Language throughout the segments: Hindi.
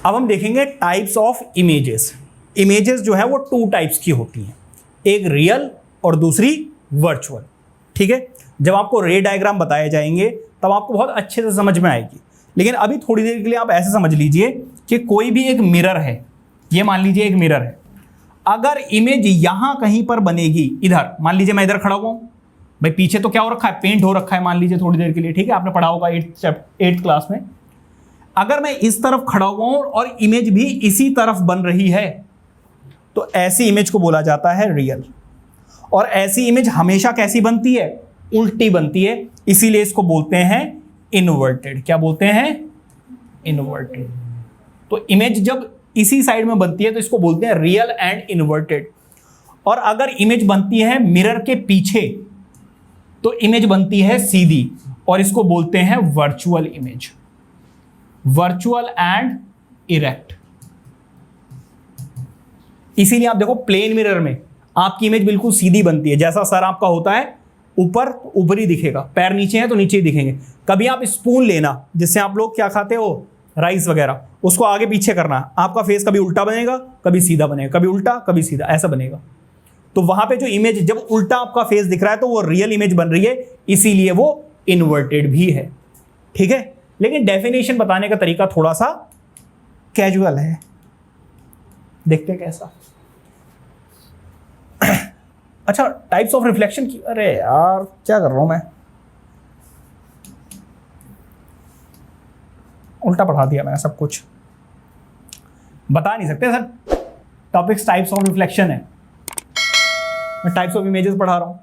अब हम देखेंगे टाइप्स ऑफ इमेजेस। इमेजेस जो है वो टू टाइप्स की होती हैं, एक रियल और दूसरी वर्चुअल। ठीक है, जब आपको रे डायग्राम बताए जाएंगे तब आपको बहुत अच्छे से समझ में आएगी, लेकिन अभी थोड़ी देर के लिए आप ऐसे समझ लीजिए कि कोई भी एक मिरर है, ये मान लीजिए एक मिरर है, अगर इमेज यहां कहीं पर बनेगी, इधर मान लीजिए मैं इधर खड़ा हुआ हूं, भाई पीछे तो क्या हो रखा है, पेंट हो रखा है मान लीजिए थोड़ी देर के लिए, ठीक है, आपने पढ़ा होगा 8th क्लास में। अगर मैं इस तरफ खड़ा हुआ हूं और इमेज भी इसी तरफ बन रही है तो ऐसी इमेज को बोला जाता है रियल। और ऐसी इमेज हमेशा कैसी बनती है, उल्टी बनती है, इसीलिए इसको बोलते हैं इन्वर्टेड। क्या बोलते हैं, इन्वर्टेड। तो इमेज जब इसी साइड में बनती है तो इसको बोलते हैं रियल एंड इन्वर्टेड। और अगर इमेज बनती है मिरर के पीछे तो इमेज बनती है सीधी, और इसको बोलते हैं virtual image, virtual and erect. इसीलिए आप देखो प्लेन मिरर में आपकी इमेज बिल्कुल सीधी बनती है, जैसा सर आपका होता है ऊपर ऊपर ही दिखेगा, पैर नीचे हैं तो नीचे ही दिखेंगे। कभी आप स्पून लेना जिससे आप लोग क्या खाते हो, राइस वगैरह, उसको आगे पीछे करना, आपका फेस कभी उल्टा बनेगा कभी सीधा बनेगा, कभी उल्टा कभी सीधा, ऐसा बनेगा। तो वहां पे जो इमेज, जब उल्टा आपका फेस दिख रहा है तो वो रियल इमेज बन रही है, इसीलिए वो इन्वर्टेड भी है। ठीक है, लेकिन डेफिनेशन बताने का तरीका थोड़ा सा कैजुअल है, देखते हैं कैसा। अच्छा, टाइप्स ऑफ रिफ्लेक्शन की, अरे यार क्या कर रहा हूं मैं, उल्टा पढ़ा दिया मैंने, सब कुछ बता नहीं सकते sir. Topics types of reflection है, मैं टाइप्स ऑफ इमेजेस पढ़ा रहा हूं।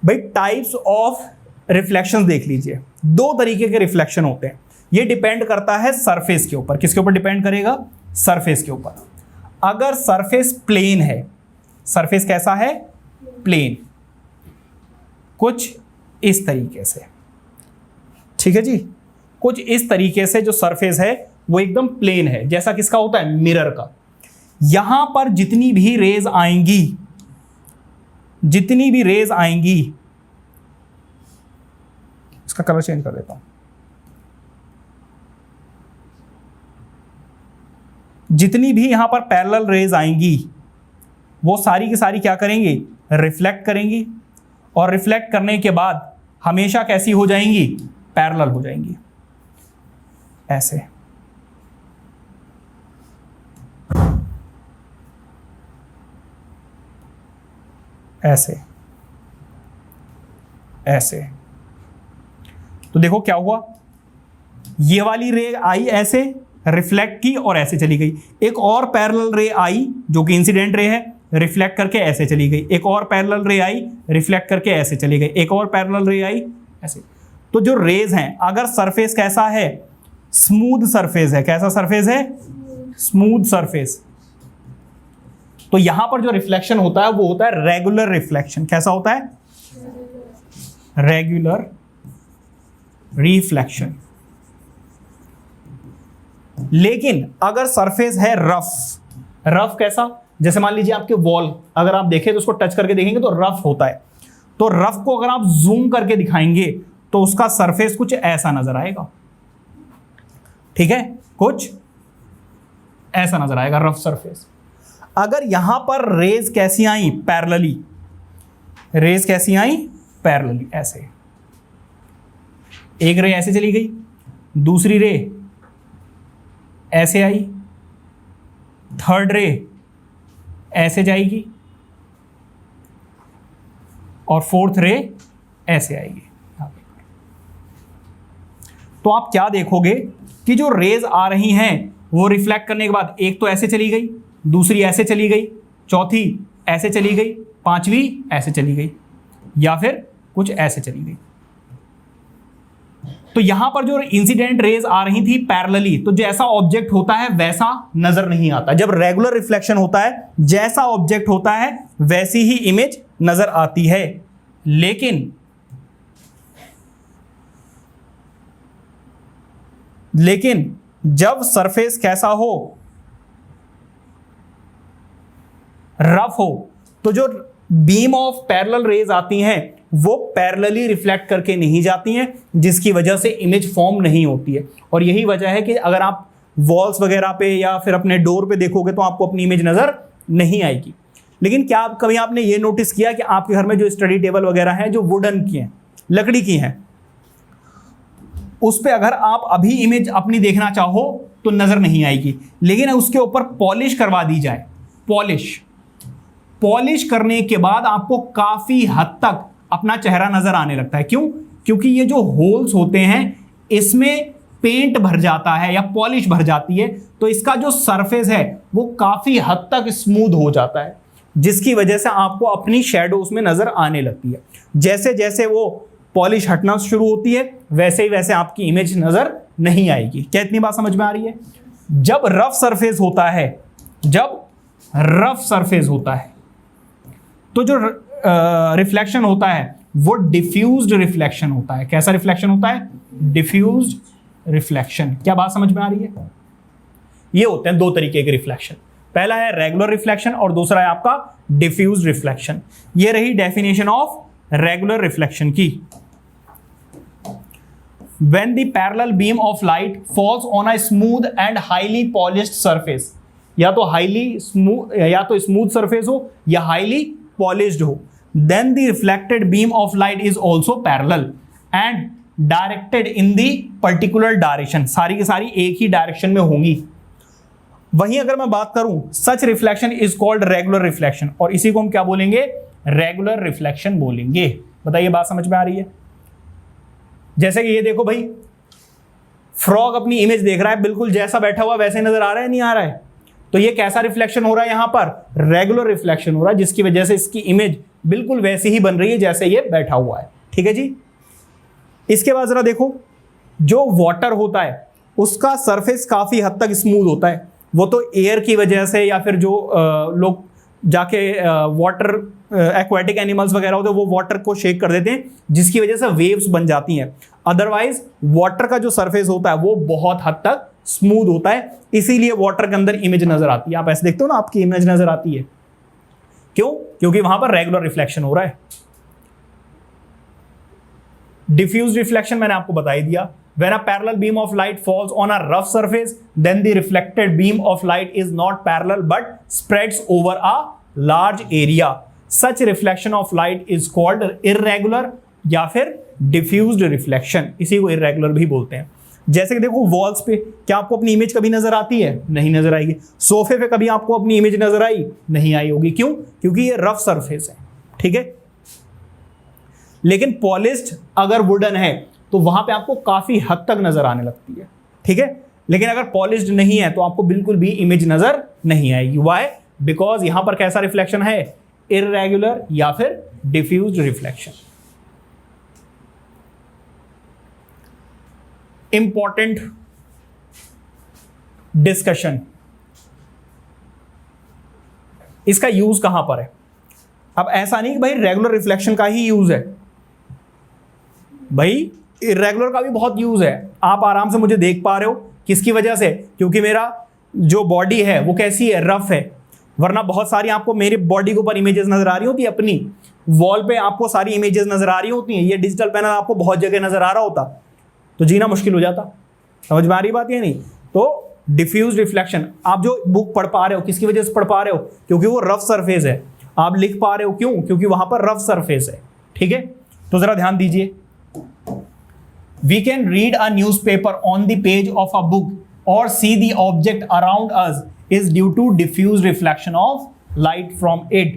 भाई टाइप्स ऑफ रिफ्लेक्शंस देख लीजिए, दो तरीके के रिफ्लेक्शन होते हैं। ये डिपेंड करता है सरफेस के ऊपर। किसके ऊपर डिपेंड करेगा, सरफेस के ऊपर। अगर सरफेस प्लेन है, सरफेस कैसा है, प्लेन, कुछ इस तरीके से, ठीक है जी, कुछ इस तरीके से जो सरफेस है वो एकदम प्लेन है, जैसा किसका होता है, मिरर का। यहां पर जितनी भी रेज आएंगी, जितनी भी रेज आएंगी, इसका कलर चेंज कर देता हूं, जितनी भी यहां पर पैरेलल रेज आएंगी वो सारी की सारी क्या करेंगी, रिफ्लेक्ट करेंगी, और रिफ्लेक्ट करने के बाद हमेशा कैसी हो जाएंगी, पैरेलल हो जाएंगी, ऐसे। ऐसे ऐसे। तो देखो क्या हुआ, ये वाली रे आई ऐसे, रिफ्लेक्ट की और ऐसे चली गई। एक और पैरेलल रे आई जो कि इंसिडेंट रे है, रिफ्लेक्ट करके ऐसे चली गई। एक और पैरेलल रे आई, रिफ्लेक्ट करके ऐसे चली गई। एक और पैरेलल रे आई, ऐसे। तो जो रेज हैं, अगर सरफेस कैसा है, स्मूथ सरफेस है, कैसा सरफेस है, स्मूथ सरफेस, तो यहां पर जो रिफ्लेक्शन होता है वो होता है रेगुलर रिफ्लेक्शन। कैसा होता है, रेगुलर रिफ्लेक्शन। लेकिन अगर सरफेस है रफ, रफ कैसा, जैसे मान लीजिए आपके वॉल, अगर आप देखें तो उसको टच करके देखेंगे तो रफ होता है। तो रफ को अगर आप जूम करके दिखाएंगे तो उसका सरफेस कुछ ऐसा नजर आएगा, ठीक है, कुछ ऐसा नजर आएगा रफ सरफेस। अगर यहां पर रेज कैसी आई, पैरेलली, रेज कैसी आई, पैरेलली, ऐसे। एक रे ऐसे चली गई, दूसरी रे ऐसे आई, थर्ड रे ऐसे जाएगी, और फोर्थ रे ऐसे आएगी। तो आप क्या देखोगे कि जो रेज आ रही हैं वो रिफ्लेक्ट करने के बाद एक तो ऐसे चली गई, दूसरी ऐसे चली गई, चौथी ऐसे चली गई, पांचवी ऐसे चली गई, या फिर कुछ ऐसे चली गई। तो यहां पर जो इंसिडेंट रेज आ रही थी पैरेलली, तो जैसा ऑब्जेक्ट होता है वैसा नजर नहीं आता। जब रेगुलर रिफ्लेक्शन होता है, जैसा ऑब्जेक्ट होता है वैसी ही इमेज नजर आती है। लेकिन जब सरफेस कैसा हो, रफ हो, तो जो बीम ऑफ पैरेलल रेज आती हैं वो पैरेलली रिफ्लेक्ट करके नहीं जाती हैं, जिसकी वजह से इमेज फॉर्म नहीं होती है। और यही वजह है कि अगर आप वॉल्स वगैरह पे या फिर अपने डोर पे देखोगे तो आपको अपनी इमेज नजर नहीं आएगी। लेकिन क्या कभी आपने ये नोटिस किया कि आपके घर में जो स्टडी टेबल वगैरह हैं जो वुडन की हैं, लकड़ी की हैं, उस पे अगर आप अभी इमेज अपनी देखना चाहो तो नजर नहीं आएगी, लेकिन उसके ऊपर पॉलिश करवा दी जाए, पॉलिश करने के बाद आपको काफी हद तक अपना चेहरा नजर आने लगता है। क्यों? क्योंकि ये जो होल्स होते हैं इसमें पेंट भर जाता है या पॉलिश भर जाती है, तो इसका जो सरफेस है वो काफी हद तक स्मूथ हो जाता है, जिसकी वजह से आपको अपनी शैडो उसमें नजर आने लगती है। जैसे जैसे वो पॉलिश हटना शुरू होती है वैसे ही वैसे आपकी इमेज नजर नहीं आएगी। क्या इतनी बात समझ में आ रही है? जब रफ सरफेस होता है, तो जो रिफ्लेक्शन होता है वो डिफ्यूज्ड रिफ्लेक्शन होता है। कैसा रिफ्लेक्शन होता है? Diffused reflection. क्या बात समझ में आ रही है? ये होते हैं दो तरीके के रिफ्लेक्शन, पहला है रेगुलर रिफ्लेक्शन और दूसरा है आपका डिफ्यूज्ड रिफ्लेक्शन। ये रही डेफिनेशन ऑफ रेगुलर रिफ्लेक्शन की। When the parallel beam of light falls on a smooth and highly polished surface, या तो स्मूथ सरफेस हो या हाईली पॉलिश्ड हो, then the reflected beam of light is also parallel and directed in the particular direction। सारी की सारी एक ही डायरेक्शन में होंगी। वहीं अगर मैं बात करूं, such reflection is called regular reflection, और इसी को हम क्या बोलेंगे? रेगुलर रिफ्लेक्शन बोलेंगे। बताइए बात समझ में आ रही है? जैसे कि ये देखो भाई, फ्रॉग अपनी इमेज देख रहा है, बिल्कुल जैसा बैठा हुआ वैसे नजर आ रहा है, नहीं आ रहा है? तो ये कैसा रिफ्लेक्शन हो रहा है? यहां पर रेगुलर रिफ्लेक्शन हो रहा है, जिसकी वजह से इसकी इमेज बिल्कुल वैसी ही बन रही है जैसे ये बैठा हुआ है। ठीक है जी। इसके बाद जरा देखो, जो वाटर होता है उसका सरफेस काफी हद तक स्मूथ होता है। वो तो एयर की वजह से या फिर जो लोग जाके वाटर एक्वाटिक एनिमल्स वगैरह होते हैं वो वाटर को शेक कर देते हैं, जिसकी वजह से वेव्स बन जाती हैं। अदरवाइज वाटर का जो सरफेस होता है वो बहुत हद तक स्मूथ होता है, इसीलिए वाटर के अंदर इमेज नजर आती है। आप ऐसे देखते हो ना, आपकी इमेज नजर आती है। क्यों? क्योंकि वहां पर रेगुलर रिफ्लेक्शन हो रहा है। डिफ्यूज रिफ्लेक्शन मैंने आपको बता ही दिया। When a parallel beam of light falls on a rough surface, then the reflected beam of light is not parallel but spreads over a large area. Such reflection of light is called irregular या फिर diffused reflection। इसी को irregular भी बोलते हैं। जैसे कि देखो, वॉल्स पे क्या आपको अपनी इमेज कभी नजर आती है? नहीं नजर आएगी। सोफे पे कभी आपको अपनी इमेज नजर आई? नहीं आई होगी। क्यों? क्योंकि ये रफ सरफेस है। ठीक है। लेकिन पॉलिश्ड अगर वुडन है तो वहां पे आपको काफी हद तक नजर आने लगती है। ठीक है। लेकिन अगर पॉलिश्ड नहीं है तो आपको बिल्कुल भी इमेज नजर नहीं आएगी। व्हाई? बिकॉज यहां पर कैसा रिफ्लेक्शन है? इररेगुलर या फिर डिफ्यूज्ड रिफ्लेक्शन। इंपॉर्टेंट डिस्कशन, इसका यूज कहां पर है? अब ऐसा नहीं कि भाई रेगुलर रिफ्लेक्शन का ही यूज है, भाई इरेगुलर का भी बहुत यूज है। आप आराम से मुझे देख पा रहे हो, किसकी वजह से? क्योंकि मेरा जो बॉडी है वो कैसी है? रफ है। वरना बहुत सारी आपको मेरी बॉडी के ऊपर इमेजेस नजर आ रही होती है, अपनी वॉल पे आपको सारी इमेजेस नजर आ रही होती हैं। ये डिजिटल पैनल आपको बहुत जगह नजर आ रहा होता तो जीना मुश्किल हो जाता। समझ में आ रही बात? ये नहीं तो डिफ्यूज रिफ्लेक्शन। आप जो बुक पढ़ पा रहे हो किसकी वजह से पढ़ पा रहे हो? क्योंकि वो रफ सरफेस है। आप लिख पा रहे हो क्यों? क्योंकि वहां पर रफ सरफेस है। ठीक है। तो जरा ध्यान दीजिए, we can read a newspaper on the page of a book or see the object around us is due to diffuse reflection of light from it।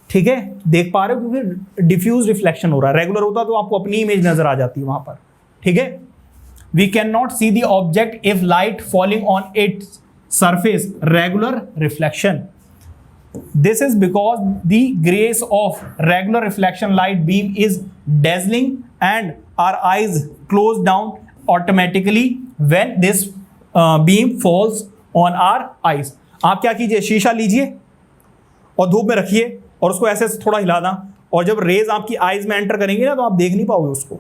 ठीक है। देख पा रहे हो? क्योंकि डिफ्यूज रिफ्लेक्शन हो रहा है। रेगुलर होता तो आपको अपनी इमेज नजर आ जाती है वहां पर। ठीक है। we cannot see the object if light falling on its surface, regular reflection। This is because the grace of regular reflection light beam is dazzling and our eyes close down automatically when this beam falls on our eyes। आप क्या कीजिए, शीशा लीजिए और धूप में रखिए और उसको ऐसे थोड़ा हिलाना, और जब रेज आपकी आईज में एंटर करेंगे ना तो आप देख नहीं पाओगे उसको।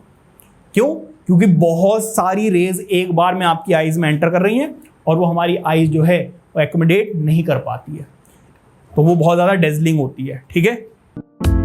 क्यों? क्योंकि बहुत सारी रेज एक बार में आपकी आईज में एंटर कर रही हैं और वो हमारी आईज जो है वो एकोमोडेट नहीं कर पाती है, तो वो बहुत ज़्यादा डेजलिंग होती है। ठीक है।